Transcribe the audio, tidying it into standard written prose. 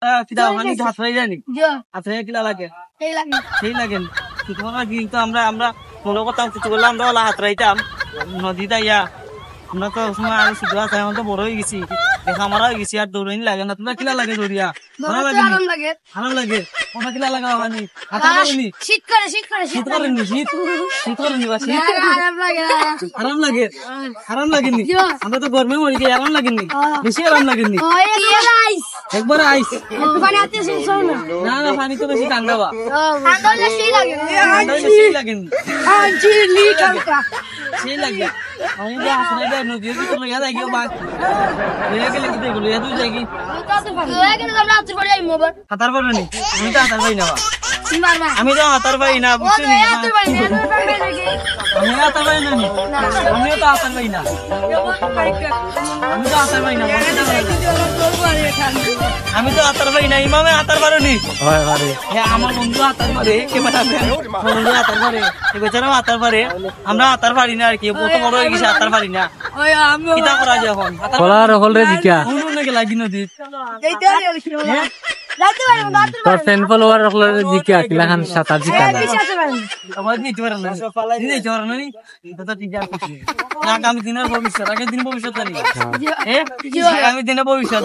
কিলা ওখানে হাত হয়ে যায়নি হাত হয়ে কিলা লাগে সেই লাগেন কিন্তু আমরা আমরা মনে করতাম কিছু করলে আমরা ওলা হাত রাইতাম নদীতে ইয়া আমরা তো সময় আরো শুধু আছে এখন তো বড় হয়ে গেছি দেখা মারা হয়ে গেছি আর দৌড়াইনি লাগে না তোমরা কিলা লাগে দৌড়িয়া ভালো লাগে ভালো লাগে ওটা কিলা লাগা ওখানে হাতা করেনি শীত করেনি শীত করেনি বা শীত আরাম লাগে আরাম লাগেনি আমরা তো গরমে মরি গিয়ে আরাম লাগেনি বেশি আরাম লাগেনি একবার আইস না না পানি তো বেশি ঠান্ডা বা ঠান্ডা বেশি লাগেনি সেই লাগে আমি যে আসলে যে নদীর ভিতরে লইয়া যাই গিয়ে বাস লইয়া গেলে কি দেখো লইয়া তুই যাই কি হাতার পারবে নি আমি তো হাতার পাই না আমি তো হাতার পাই না বুঝছি নি আমি হাতার পাই না আমিও তো হাতার পাই না আমি তো হাতার পাই না আমি তো হাতার পাই না ইমামে হাতার পারো নি আমার বন্ধু হাতার পারে বন্ধু হাতার পারে বেচারাও হাতার পারে আমরা হাতার পারি না আর কি প্রথম বড় হয়ে গেছে হাতার পারি না কিতা করা যায় এখন নাকি লাগি নদী তোর ফ্যান ফলোয়ার হলে জিকা কিলাখান সাঁতার জিকা আগামী দিনের ভবিষ্যৎ আগের দিন ভবিষ্যৎ আগামী দিনের ভবিষ্যৎ